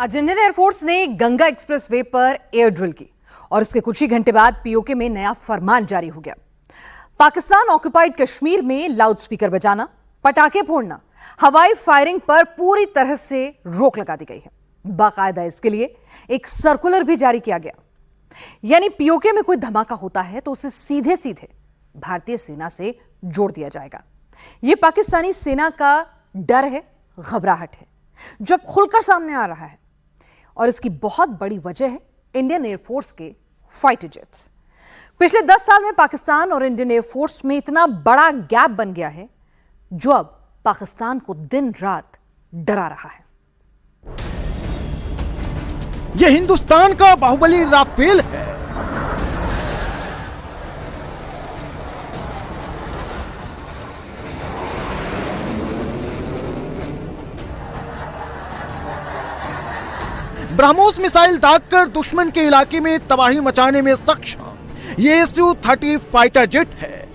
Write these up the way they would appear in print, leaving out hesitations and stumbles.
आज Indian air force ने Ganga expressway पर एयर ड्रिल की और इसके कुछ ही घंटे बाद पीओके में नया फरमान जारी हो गया। पाकिस्तान ऑक्युपाइड कश्मीर में लाउडस्पीकर बजाना, पटाखे फोड़ना, हवाई फायरिंग पर पूरी तरह से रोक लगा दी गई है। बाकायदा इसके लिए एक सर्कुलर भी जारी किया गया, यानी पीओके में कोई धमाका होता है तो उसे सीधे सीधे भारतीय सेना से जोड़ दिया जाएगा। यह पाकिस्तानी सेना का डर है, घबराहट है, जो अब खुलकर सामने आ रहा है और इसकी बहुत बड़ी वजह है इंडियन एयरफोर्स के फाइटर जेट्स। पिछले 10 साल में पाकिस्तान और इंडियन एयरफोर्स में इतना बड़ा गैप बन गया है जो अब पाकिस्तान को दिन रात डरा रहा है। यह हिंदुस्तान का बाहुबली राफेल है। ब्रह्मोस मिसाइल दागकर दुश्मन के इलाके में तबाही मचाने में सक्षम ये Su-30 फाइटर जेट है।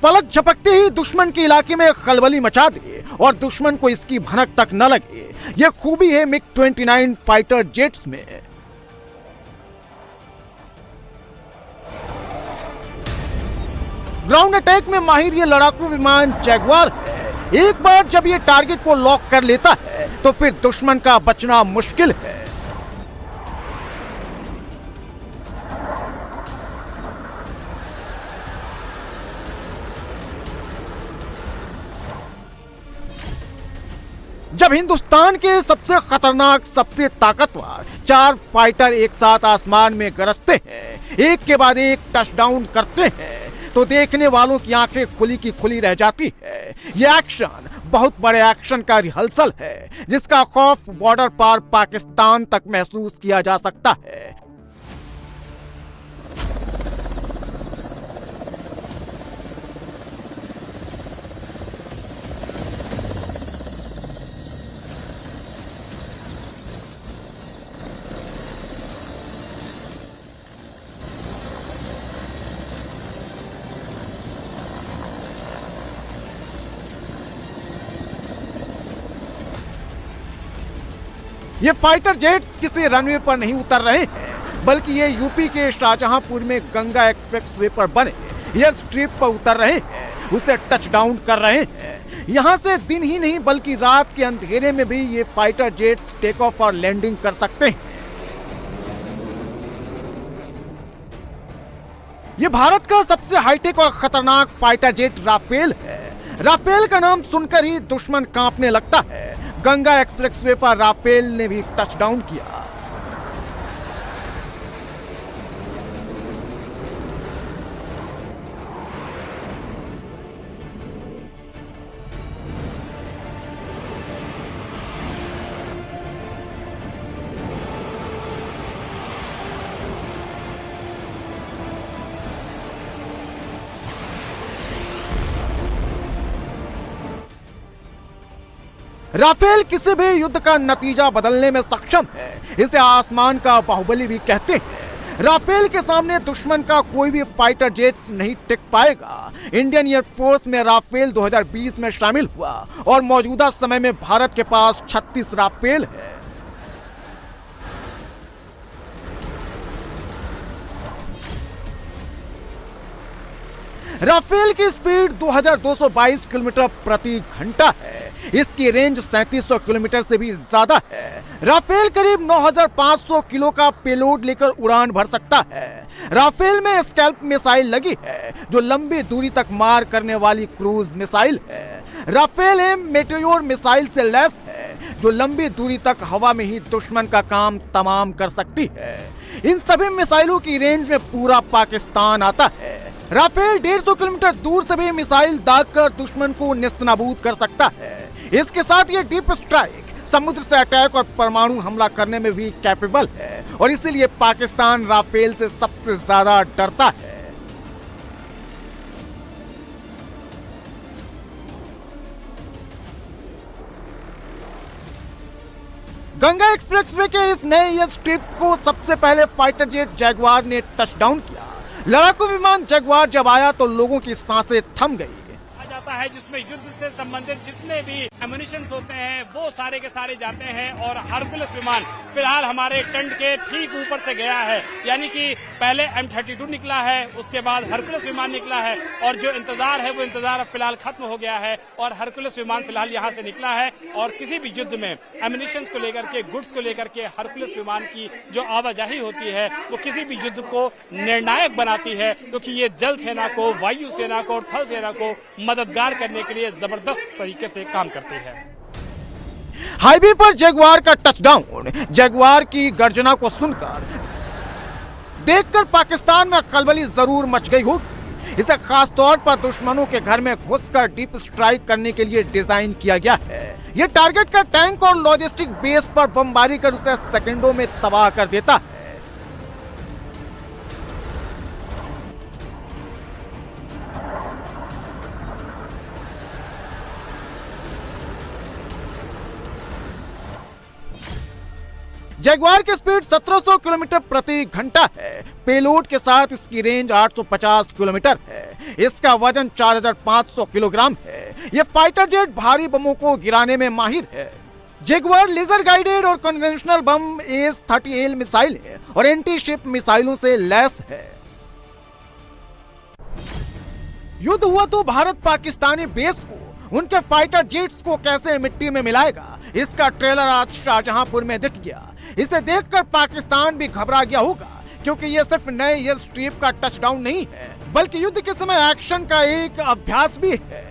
पलक झपकते ही दुश्मन के इलाके में खलबली मचा दे और दुश्मन को इसकी भनक तक न लगे, यह खूबी है MiG-29 फाइटर जेट्स में। ग्राउंड अटैक में माहिर ये लड़ाकू विमान जैगवार है। एक बार जब ये टारगेट को लॉक कर लेता है तो फिर दुश्मन का बचना मुश्किल है। जब हिंदुस्तान के सबसे खतरनाक, सबसे ताकतवर 4 फाइटर एक साथ आसमान में गरजते हैं, एक के बाद एक टचडाउन करते हैं, तो देखने वालों की आंखें खुली की खुली रह जाती है। यह एक्शन बहुत बड़े एक्शन का रिहर्सल है, जिसका खौफ बॉर्डर पार पाकिस्तान तक महसूस किया जा सकता है। ये फाइटर जेट्स किसी रनवे पर नहीं उतर रहे हैं, बल्कि ये यूपी के शाहजहांपुर में गंगा एक्सप्रेसवे पर बने एयर स्ट्रिप पर उतर रहे हैं, उसे टच डाउन कर रहे हैं। यहां से दिन ही नहीं बल्कि रात के अंधेरे में भी ये फाइटर जेट्स टेक ऑफ और लैंडिंग कर सकते हैं। ये भारत का सबसे हाईटेक और खतरनाक फाइटर जेट राफेल है। राफेल का नाम सुनकर ही दुश्मन कांपने लगता है। गंगा एक्सप्रेसवे पर राफेल ने भी टचडाउन किया। राफेल किसी भी युद्ध का नतीजा बदलने में सक्षम है। इसे आसमान का बाहुबली भी कहते हैं। राफेल के सामने दुश्मन का कोई भी फाइटर जेट नहीं टिक पाएगा। इंडियन एयरफोर्स में राफेल 2020 में शामिल हुआ और मौजूदा समय में भारत के पास 36 राफेल है। राफेल की स्पीड 2222 किलोमीटर प्रति घंटा है। इसकी रेंज 3700 किलोमीटर से भी ज्यादा है। राफेल करीब 9500 किलो का पेलोड लेकर उड़ान भर सकता है। राफेल में स्कैल्प मिसाइल लगी है, जो लंबी दूरी तक मार करने वाली क्रूज मिसाइल है। राफेल एम मेटेयोर मिसाइल से लैस है, जो लंबी दूरी तक हवा में ही दुश्मन का काम तमाम कर सकती है। इन सभी मिसाइलों की रेंज में पूरा पाकिस्तान आता है। राफेल 150 किलोमीटर दूर से भी मिसाइल दागकर दुश्मन को नेस्तनाबूद कर सकता है। इसके साथ ये डीप स्ट्राइक, समुद्र से अटैक और परमाणु हमला करने में भी कैपेबल है और इसीलिए पाकिस्तान राफेल से सबसे ज्यादा डरता है। गंगा एक्सप्रेसवे के इस नए एयर स्ट्रिप को सबसे पहले फाइटर जेट जैगवार ने टचडाउन किया। लड़ाकू विमान जैगवार जब आया तो लोगों की सांसें थम गई। जाता है जिसमें युद्ध से संबंधित जितने भी एम्युनिशंस होते हैं वो सारे के सारे जाते हैं और हरकुलस विमान फिलहाल हमारे टेंट के ठीक ऊपर से गया है, यानी कि पहले M32 निकला है, उसके बाद हरकुलस विमान निकला है और जो इंतजार है वो इंतजार अब फिलहाल खत्म हो गया है और हरकुलस विमान फिलहाल यहां से निकला है। और किसी भी युद्ध में एम्युनिशंस को लेकर के, गुड्स को लेकर के हरकुलस विमान की जो आवाजाही होती है वो किसी भी युद्ध को निर्णायक बनाती है, क्योंकि ये जल सेना को, वायु सेना को और थल सेना को मददगार करने के लिए जबरदस्त तरीके से काम करती है। हाईवे पर जगुआर का टचडाउन, जगुआर की गर्जना को सुनकर देखकर पाकिस्तान में खलबली जरूर मच गई होगी। इसे खास तौर पर दुश्मनों के घर में घुसकर डीप स्ट्राइक करने के लिए डिजाइन किया गया है। यह टारगेट का टैंक और लॉजिस्टिक बेस पर बमबारी कर उसे सेकंडों में तबाह कर देता है। जगुआर की स्पीड 1700 किलोमीटर प्रति घंटा है। पेलोड के साथ इसकी रेंज 850 किलोमीटर है। इसका वजन 4500 किलोग्राम है। यह फाइटर जेट भारी बमों को गिराने में माहिर है। जगुआर लेजर गाइडेड और कन्वेंशनल बम AS-30L मिसाइल और एंटी शिप मिसाइलों से लैस है। युद्ध हुआ तो भारत पाकिस्तानी बेस को, उनके फाइटर जेट्स को कैसे मिट्टी में मिलाएगा, इसका ट्रेलर आज शाहजहांपुर में दिख गया। इसे देखकर पाकिस्तान भी घबरा गया होगा, क्योंकि यह सिर्फ नए एयर स्ट्रिप का टचडाउन नहीं है, बल्कि युद्ध के समय एक्शन का एक अभ्यास भी है।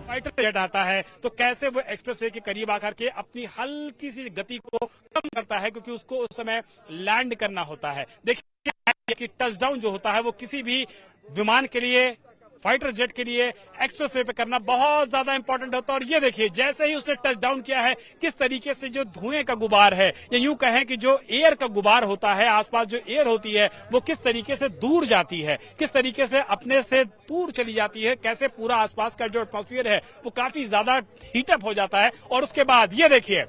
फाइटर जेट आता है तो कैसे वो एक्सप्रेसवे के करीब आकर के अपनी हल्की सी गति को कम करता है, क्योंकि उसको उस समय लैंड करना होता है। देखिए कि टचडाउन जो होता है वो किसी भी विमान के लिए, फाइटर जेट के लिए एक्सप्रेसवे पे करना बहुत ज्यादा इंपॉर्टेंट होता है। और ये देखिए जैसे ही उसने टच डाउन किया है, किस तरीके से जो धुएं का गुबार है, या यूं कहें कि जो एयर का गुबार होता है, आसपास जो एयर होती है वो किस तरीके से दूर जाती है, किस तरीके से अपने से दूर चली जाती है, कैसे पूरा आसपास का जो एटमॉस्फेयर है वो काफी ज्यादा हीटअप हो जाता है। और उसके बाद ये देखिए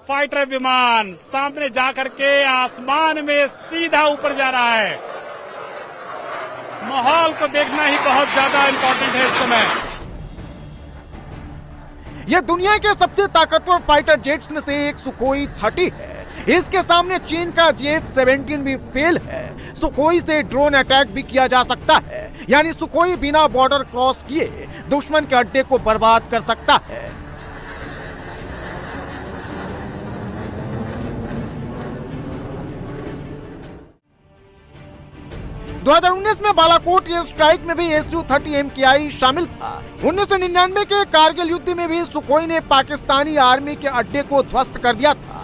फाइटर विमान सामने जाकर के आसमान में सीधा ऊपर जा रहा है। माहौल को देखना ही बहुत ज्यादा इंपॉर्टेंट है इस समय। यह दुनिया के सबसे ताकतवर फाइटर जेट्स में से एक सुखोई 30 है। इसके सामने चीन का JF-17 भी फेल है। सुखोई से ड्रोन अटैक भी किया जा सकता है, यानी सुखोई बिना बॉर्डर क्रॉस किए दुश्मन के अड्डे को बर्बाद कर सकता है। 2019 में बालाकोट एयर स्ट्राइक में भी Su-30 MKI शामिल था। 1999 के कारगिल युद्ध में भी सुखोई ने पाकिस्तानी आर्मी के अड्डे को ध्वस्त कर दिया था।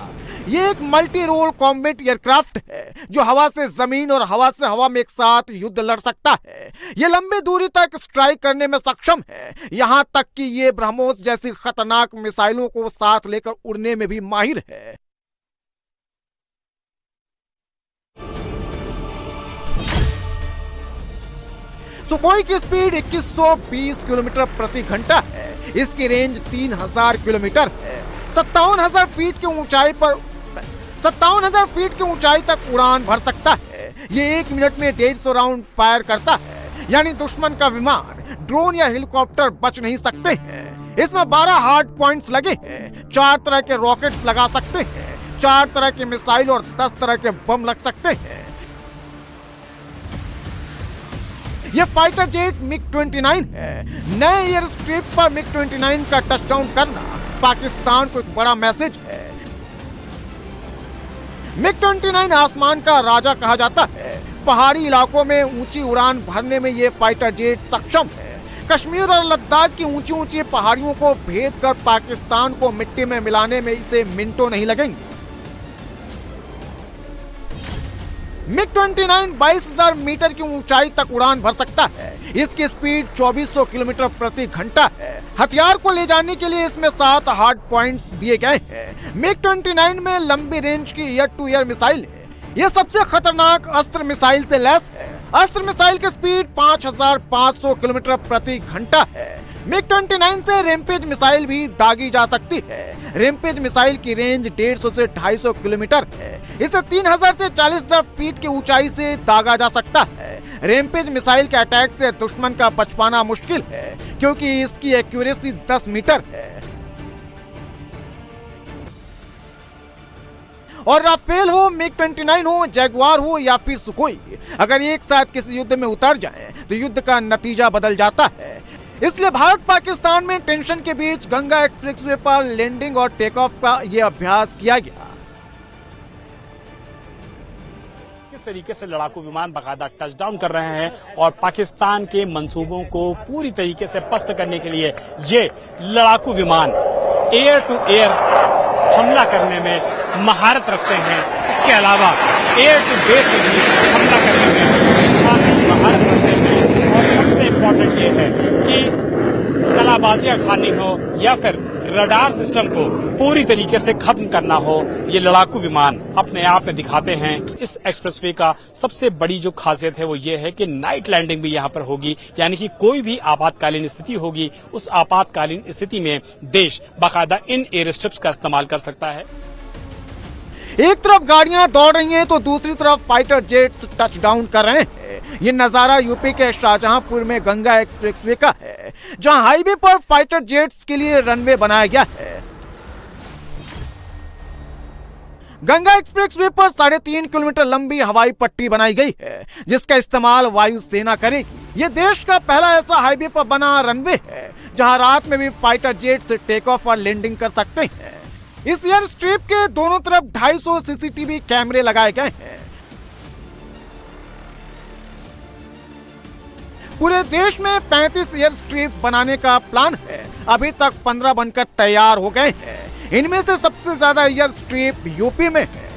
ये एक मल्टी रोल कॉम्बैट एयरक्राफ्ट है जो हवा से जमीन और हवा से हवा में एक साथ युद्ध लड़ सकता है। ये लंबी दूरी तक स्ट्राइक करने में सक्षम है, यहाँ तक कि ये ब्रह्मोस जैसी खतरनाक मिसाइलों को साथ लेकर उड़ने में भी माहिर है। सुखोई की स्पीड 2120 किलोमीटर प्रति घंटा है। इसकी रेंज 3000 किलोमीटर है। 57,000 फीट की ऊंचाई पर 57,000 फीट की ऊंचाई तक उड़ान भर सकता है। ये 1 मिनट में 150 राउंड फायर करता है, यानी दुश्मन का विमान, ड्रोन या हेलीकॉप्टर बच नहीं सकते हैं। इसमें 12 हार्ड पॉइंट्स लगे हैं। 4 तरह के रॉकेट्स लगा सकते हैं, 4 तरह के मिसाइल और 10 तरह के बम लग सकते हैं। यह फाइटर जेट MiG-29 है। नए एयर स्ट्रिप पर MiG-29 का टचडाउन करना पाकिस्तान को एक बड़ा मैसेज है। MiG-29 आसमान का राजा कहा जाता है। पहाड़ी इलाकों में ऊंची उड़ान भरने में यह फाइटर जेट सक्षम है। कश्मीर और लद्दाख की ऊंची ऊंची पहाड़ियों को भेद कर पाकिस्तान को मिट्टी में मिलाने में इसे मिनटों नहीं लगेंगे। MiG-29 22,000 मीटर की ऊंचाई तक उड़ान भर सकता है। इसकी स्पीड 2400 किलोमीटर प्रति घंटा है। हथियार को ले जाने के लिए इसमें 7 हार्ड पॉइंट्स दिए गए हैं। MiG-29 में लंबी रेंज की एयर टू एयर मिसाइल है। यह सबसे खतरनाक अस्त्र मिसाइल से लैस है। अस्त्र मिसाइल की स्पीड 5500 किलोमीटर प्रति घंटा है। MiG-29 से रेमपेज मिसाइल भी दागी जा सकती है। रेमपेज मिसाइल की रेंज 150 से 250 किलोमीटर है। इसे 3000 से 40,000 फीट की ऊंचाई से दागा जा सकता है। रैम्पेज मिसाइल के अटैक से दुश्मन का बच पाना मुश्किल है, क्योंकि इसकी एक्यूरेसी 10 मीटर है। और राफेल हो, मिग 29 हो, जैगुआर हो या फिर सुखोई, अगर एक साथ किसी युद्ध में उतर जाएं, तो युद्ध का नतीजा बदल जाता है। इसलिए भारत पाकिस्तान में टेंशन के बीच गंगा एक्सप्रेसवे पर लैंडिंग और टेक ऑफ का यह अभ्यास किया गया। किस तरीके से लड़ाकू विमान बाकायदा टचडाउन कर रहे हैं और पाकिस्तान के मंसूबों को पूरी तरीके से पस्त करने के लिए ये लड़ाकू विमान एयर टू एयर हमला करने में महारत रखते हैं। इसके अलावा एयर टू बेस में भी हमला करने में खासी महारत रखते हैं। और सबसे इम्पोर्टेंट ये है कि कलाबाजियां खानी हो या फिर रडार सिस्टम को पूरी तरीके से खत्म करना हो, ये लड़ाकू विमान अपने आप में दिखाते हैं कि इस एक्सप्रेसवे का सबसे बड़ी जो खासियत है वो ये है कि नाइट लैंडिंग भी यहाँ पर होगी, यानी कि कोई भी आपातकालीन स्थिति होगी, उस आपातकालीन स्थिति में देश बाकायदा इन एयर स्ट्रिप्स का इस्तेमाल कर सकता है। एक तरफ गाड़ियां दौड़ रही हैं तो दूसरी तरफ फाइटर जेट्स टच डाउन कर रहे हैं। ये नजारा यूपी के शाहजहांपुर में गंगा एक्सप्रेसवे का है, जहां हाईवे पर फाइटर जेट्स के लिए रनवे बनाया गया है। गंगा एक्सप्रेसवे पर 3.5 किलोमीटर लंबी हवाई पट्टी बनाई गई है, जिसका इस्तेमाल वायुसेना करेगी। ये देश का पहला ऐसा हाईवे पर बना रनवे है जहां रात में भी फाइटर जेट्स टेक ऑफ और लैंडिंग कर सकते हैं। इस एयर स्ट्रिप के दोनों तरफ 250 सीसीटीवी कैमरे लगाए गए हैं। पूरे देश में 35 एयर स्ट्रिप बनाने का प्लान है। अभी तक 15 बनकर तैयार हो गए हैं। इनमें से सबसे ज्यादा एयर स्ट्रिप यूपी में है।